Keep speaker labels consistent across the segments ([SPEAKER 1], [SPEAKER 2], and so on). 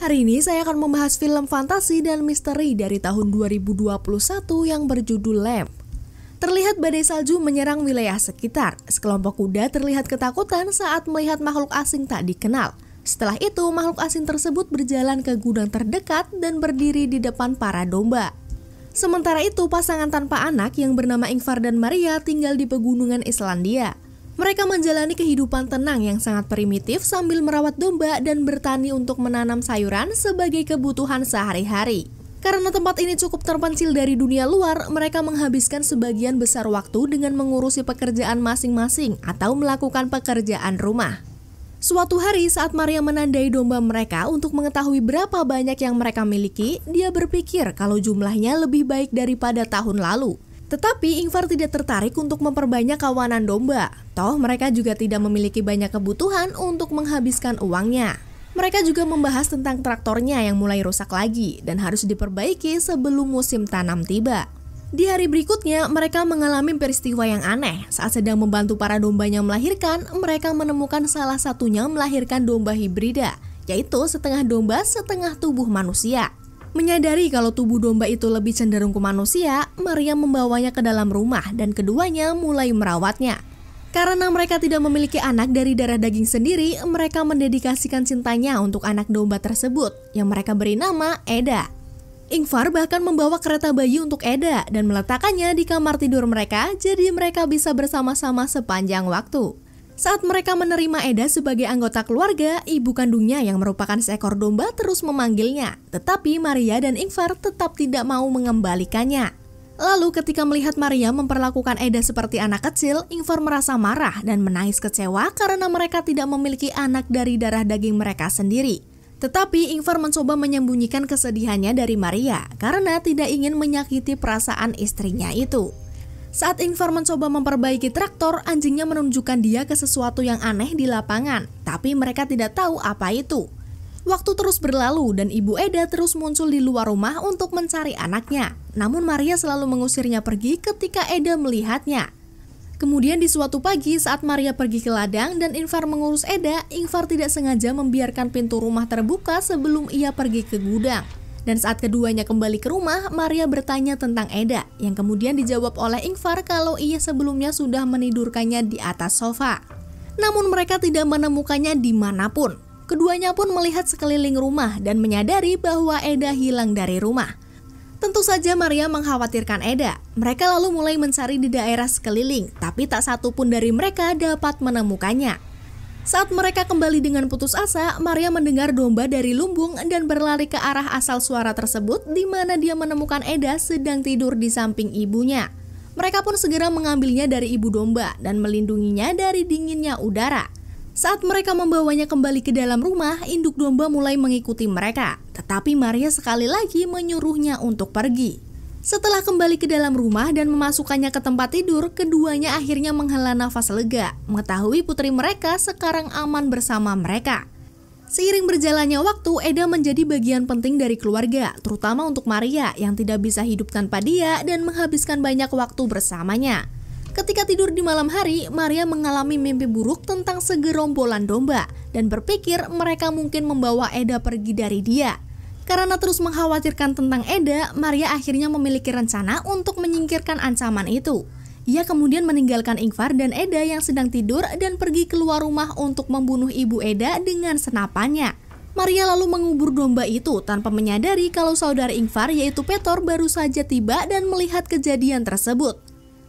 [SPEAKER 1] Hari ini saya akan membahas film fantasi dan misteri dari tahun 2021 yang berjudul Lamb. Terlihat badai salju menyerang wilayah sekitar. Sekelompok kuda terlihat ketakutan saat melihat makhluk asing tak dikenal. Setelah itu, makhluk asing tersebut berjalan ke gudang terdekat dan berdiri di depan para domba. Sementara itu, pasangan tanpa anak yang bernama Ingvar dan Maria tinggal di pegunungan Islandia. Mereka menjalani kehidupan tenang yang sangat primitif sambil merawat domba dan bertani untuk menanam sayuran sebagai kebutuhan sehari-hari. Karena tempat ini cukup terpencil dari dunia luar, mereka menghabiskan sebagian besar waktu dengan mengurusi pekerjaan masing-masing atau melakukan pekerjaan rumah. Suatu hari saat Maria menandai domba mereka untuk mengetahui berapa banyak yang mereka miliki, dia berpikir kalau jumlahnya lebih baik daripada tahun lalu. Tetapi Ingvar tidak tertarik untuk memperbanyak kawanan domba. Toh mereka juga tidak memiliki banyak kebutuhan untuk menghabiskan uangnya. Mereka juga membahas tentang traktornya yang mulai rusak lagi dan harus diperbaiki sebelum musim tanam tiba. Di hari berikutnya, mereka mengalami peristiwa yang aneh. Saat sedang membantu para dombanya melahirkan, mereka menemukan salah satunya melahirkan domba hibrida, yaitu setengah domba, setengah tubuh manusia. Menyadari kalau tubuh domba itu lebih cenderung ke manusia, Maria membawanya ke dalam rumah dan keduanya mulai merawatnya. Karena mereka tidak memiliki anak dari darah daging sendiri, mereka mendedikasikan cintanya untuk anak domba tersebut, yang mereka beri nama Eda. Ingvar bahkan membawa kereta bayi untuk Eda dan meletakkannya di kamar tidur mereka, jadi mereka bisa bersama-sama sepanjang waktu. Saat mereka menerima Eda sebagai anggota keluarga, ibu kandungnya yang merupakan seekor domba terus memanggilnya. Tetapi Maria dan Ingvar tetap tidak mau mengembalikannya. Lalu ketika melihat Maria memperlakukan Eda seperti anak kecil, Ingvar merasa marah dan menangis kecewa karena mereka tidak memiliki anak dari darah daging mereka sendiri. Tetapi Ingvar mencoba menyembunyikan kesedihannya dari Maria karena tidak ingin menyakiti perasaan istrinya itu. Saat Ingvar mencoba memperbaiki traktor, anjingnya menunjukkan dia ke sesuatu yang aneh di lapangan, tapi mereka tidak tahu apa itu. Waktu terus berlalu dan ibu Eda terus muncul di luar rumah untuk mencari anaknya. Namun Maria selalu mengusirnya pergi ketika Eda melihatnya. Kemudian di suatu pagi saat Maria pergi ke ladang dan Ingvar mengurus Eda, Ingvar tidak sengaja membiarkan pintu rumah terbuka sebelum ia pergi ke gudang. Dan saat keduanya kembali ke rumah, Maria bertanya tentang Eda, yang kemudian dijawab oleh Ingvar kalau ia sebelumnya sudah menidurkannya di atas sofa. Namun mereka tidak menemukannya dimanapun. Keduanya pun melihat sekeliling rumah dan menyadari bahwa Eda hilang dari rumah. Tentu saja Maria mengkhawatirkan Eda. Mereka lalu mulai mencari di daerah sekeliling, tapi tak satu pun dari mereka dapat menemukannya. Saat mereka kembali dengan putus asa, Maria mendengar domba dari lumbung dan berlari ke arah asal suara tersebut di mana dia menemukan Eda sedang tidur di samping ibunya. Mereka pun segera mengambilnya dari ibu domba dan melindunginya dari dinginnya udara. Saat mereka membawanya kembali ke dalam rumah, induk domba mulai mengikuti mereka. Tetapi Maria sekali lagi menyuruhnya untuk pergi. Setelah kembali ke dalam rumah dan memasukkannya ke tempat tidur, keduanya akhirnya menghela nafas lega, mengetahui putri mereka sekarang aman bersama mereka. Seiring berjalannya waktu, Eda menjadi bagian penting dari keluarga, terutama untuk Maria yang tidak bisa hidup tanpa dia dan menghabiskan banyak waktu bersamanya. Ketika tidur di malam hari, Maria mengalami mimpi buruk tentang segerombolan domba dan berpikir mereka mungkin membawa Eda pergi dari dia. Karena terus mengkhawatirkan tentang Eda, Maria akhirnya memiliki rencana untuk menyingkirkan ancaman itu. Ia kemudian meninggalkan Ingvar dan Eda yang sedang tidur dan pergi keluar rumah untuk membunuh ibu Eda dengan senapannya. Maria lalu mengubur domba itu tanpa menyadari kalau saudara Ingvar yaitu Petor baru saja tiba dan melihat kejadian tersebut.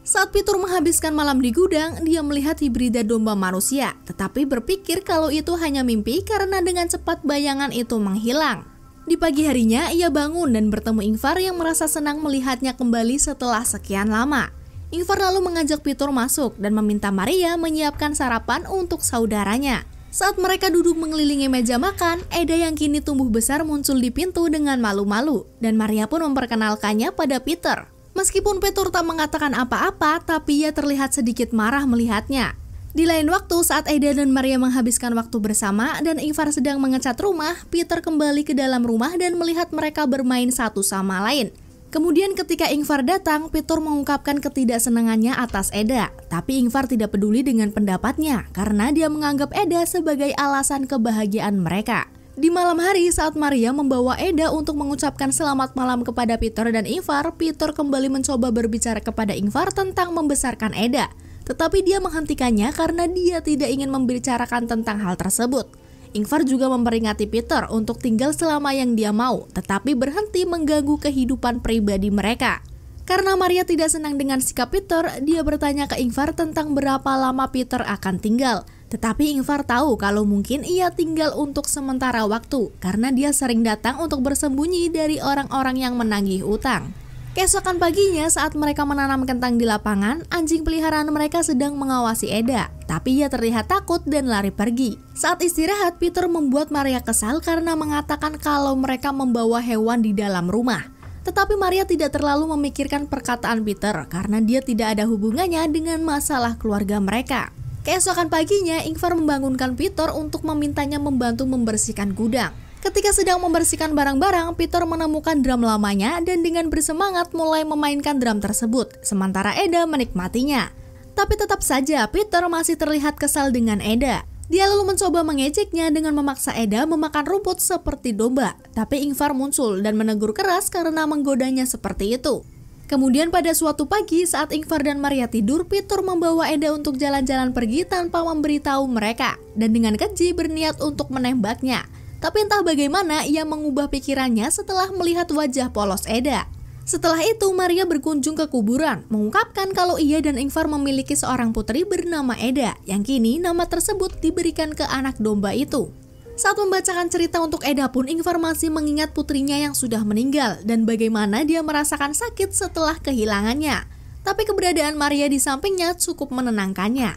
[SPEAKER 1] Saat Petor menghabiskan malam di gudang, dia melihat hibrida domba manusia, tetapi berpikir kalau itu hanya mimpi karena dengan cepat bayangan itu menghilang. Di pagi harinya, ia bangun dan bertemu Ingvar yang merasa senang melihatnya kembali setelah sekian lama. Ingvar lalu mengajak Petor masuk dan meminta Maria menyiapkan sarapan untuk saudaranya. Saat mereka duduk mengelilingi meja makan, Eda yang kini tumbuh besar muncul di pintu dengan malu-malu, dan Maria pun memperkenalkannya pada Peter. Meskipun Petor tak mengatakan apa-apa, tapi ia terlihat sedikit marah melihatnya. Di lain waktu, saat Eda dan Maria menghabiskan waktu bersama dan Ingvar sedang mengecat rumah, Peter kembali ke dalam rumah dan melihat mereka bermain satu sama lain. Kemudian ketika Ingvar datang, Peter mengungkapkan ketidaksenangannya atas Eda. Tapi Ingvar tidak peduli dengan pendapatnya karena dia menganggap Eda sebagai alasan kebahagiaan mereka. Di malam hari saat Maria membawa Eda untuk mengucapkan selamat malam kepada Peter dan Ingvar, Peter kembali mencoba berbicara kepada Ingvar tentang membesarkan Eda. Tetapi dia menghentikannya karena dia tidak ingin membicarakan tentang hal tersebut. Ingvar juga memperingati Peter untuk tinggal selama yang dia mau, tetapi berhenti mengganggu kehidupan pribadi mereka. Karena Maria tidak senang dengan sikap Peter, dia bertanya ke Ingvar tentang berapa lama Peter akan tinggal. Tetapi Ingvar tahu kalau mungkin ia tinggal untuk sementara waktu, karena dia sering datang untuk bersembunyi dari orang-orang yang menagih utang. Keesokan paginya saat mereka menanam kentang di lapangan, anjing peliharaan mereka sedang mengawasi Eda, tapi ia terlihat takut dan lari pergi. Saat istirahat, Peter membuat Maria kesal karena mengatakan kalau mereka membawa hewan di dalam rumah. Tetapi Maria tidak terlalu memikirkan perkataan Peter karena dia tidak ada hubungannya dengan masalah keluarga mereka. Keesokan paginya, Ingvar membangunkan Peter untuk memintanya membantu membersihkan gudang. Ketika sedang membersihkan barang-barang, Peter menemukan drum lamanya dan dengan bersemangat mulai memainkan drum tersebut, sementara Eda menikmatinya. Tapi tetap saja Peter masih terlihat kesal dengan Eda. Dia lalu mencoba mengejeknya dengan memaksa Eda memakan rumput seperti domba. Tapi Ingvar muncul dan menegur keras karena menggodanya seperti itu. Kemudian pada suatu pagi saat Ingvar dan Maria tidur, Peter membawa Eda untuk jalan-jalan pergi tanpa memberitahu mereka. Dan dengan keji berniat untuk menembaknya. Tapi entah bagaimana ia mengubah pikirannya setelah melihat wajah polos Eda. Setelah itu Maria berkunjung ke kuburan, mengungkapkan kalau ia dan Ingvar memiliki seorang putri bernama Eda, yang kini nama tersebut diberikan ke anak domba itu. Saat membacakan cerita untuk Eda pun, Ingvar masih mengingat putrinya yang sudah meninggal dan bagaimana dia merasakan sakit setelah kehilangannya. Tapi keberadaan Maria di sampingnya cukup menenangkannya.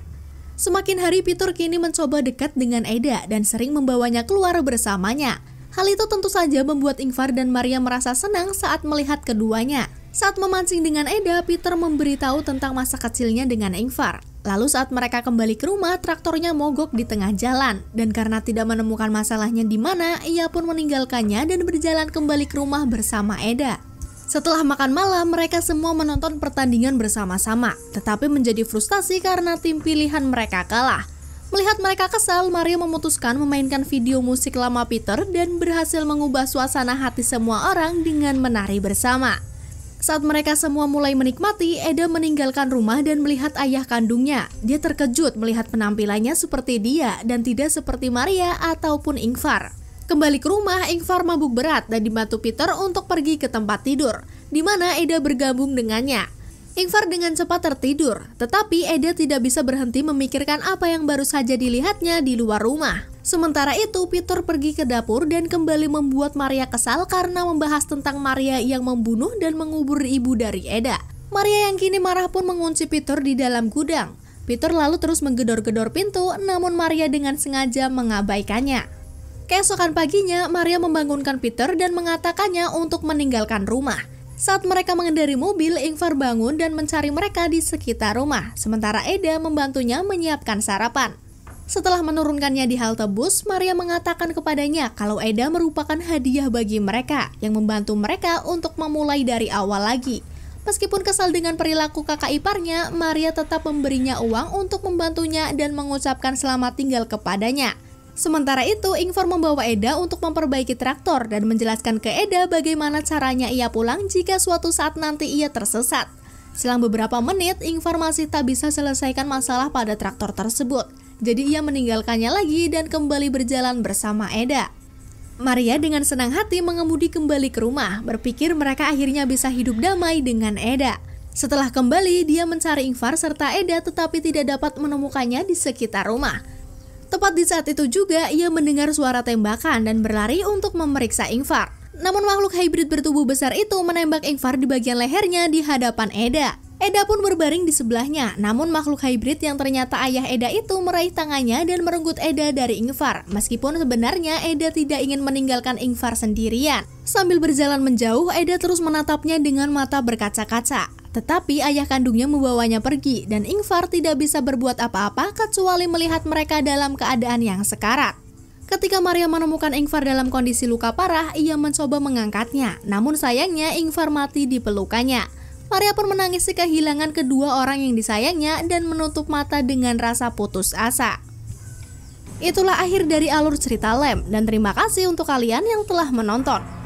[SPEAKER 1] Semakin hari Peter kini mencoba dekat dengan Eda dan sering membawanya keluar bersamanya. Hal itu tentu saja membuat Ingvar dan Maria merasa senang saat melihat keduanya. Saat memancing dengan Eda, Peter memberitahu tentang masa kecilnya dengan Ingvar. Lalu saat mereka kembali ke rumah, traktornya mogok di tengah jalan. Dan karena tidak menemukan masalahnya di mana, ia pun meninggalkannya dan berjalan kembali ke rumah bersama Eda. Setelah makan malam, mereka semua menonton pertandingan bersama-sama. Tetapi menjadi frustasi karena tim pilihan mereka kalah. Melihat mereka kesal, Maria memutuskan memainkan video musik lama Peter dan berhasil mengubah suasana hati semua orang dengan menari bersama. Saat mereka semua mulai menikmati, Eda meninggalkan rumah dan melihat ayah kandungnya. Dia terkejut melihat penampilannya seperti dia dan tidak seperti Maria ataupun Ingvar. Kembali ke rumah, Ingvar mabuk berat dan dibantu Peter untuk pergi ke tempat tidur, di mana Eda bergabung dengannya. Ingvar dengan cepat tertidur, tetapi Eda tidak bisa berhenti memikirkan apa yang baru saja dilihatnya di luar rumah. Sementara itu, Peter pergi ke dapur dan kembali membuat Maria kesal karena membahas tentang Maria yang membunuh dan mengubur ibu dari Eda. Maria yang kini marah pun mengunci Peter di dalam gudang. Peter lalu terus menggedor-gedor pintu, namun Maria dengan sengaja mengabaikannya. Keesokan paginya, Maria membangunkan Peter dan mengatakannya untuk meninggalkan rumah. Saat mereka mengendari mobil, Ingvar bangun dan mencari mereka di sekitar rumah, sementara Eda membantunya menyiapkan sarapan. Setelah menurunkannya di halte bus, Maria mengatakan kepadanya kalau Eda merupakan hadiah bagi mereka, yang membantu mereka untuk memulai dari awal lagi. Meskipun kesal dengan perilaku kakak iparnya, Maria tetap memberinya uang untuk membantunya dan mengucapkan selamat tinggal kepadanya. Sementara itu, Ingvar membawa Eda untuk memperbaiki traktor dan menjelaskan ke Eda bagaimana caranya ia pulang jika suatu saat nanti ia tersesat. Selang beberapa menit, Ingvar masih tak bisa selesaikan masalah pada traktor tersebut. Jadi ia meninggalkannya lagi dan kembali berjalan bersama Eda. Maria dengan senang hati mengemudi kembali ke rumah, berpikir mereka akhirnya bisa hidup damai dengan Eda. Setelah kembali, dia mencari Ingvar serta Eda tetapi tidak dapat menemukannya di sekitar rumah. Tepat di saat itu juga, ia mendengar suara tembakan dan berlari untuk memeriksa Ingvar. Namun makhluk hibrid bertubuh besar itu menembak Ingvar di bagian lehernya di hadapan Eda. Eda pun berbaring di sebelahnya, namun makhluk hibrid yang ternyata ayah Eda itu meraih tangannya dan merenggut Eda dari Ingvar. Meskipun sebenarnya Eda tidak ingin meninggalkan Ingvar sendirian. Sambil berjalan menjauh, Eda terus menatapnya dengan mata berkaca-kaca. Tetapi ayah kandungnya membawanya pergi dan Ingvar tidak bisa berbuat apa-apa kecuali melihat mereka dalam keadaan yang sekarat. Ketika Maria menemukan Ingvar dalam kondisi luka parah, ia mencoba mengangkatnya. Namun sayangnya Ingvar mati di pelukannya. Maria pun menangisi kehilangan kedua orang yang disayangnya dan menutup mata dengan rasa putus asa. Itulah akhir dari alur cerita Lamb, dan terima kasih untuk kalian yang telah menonton.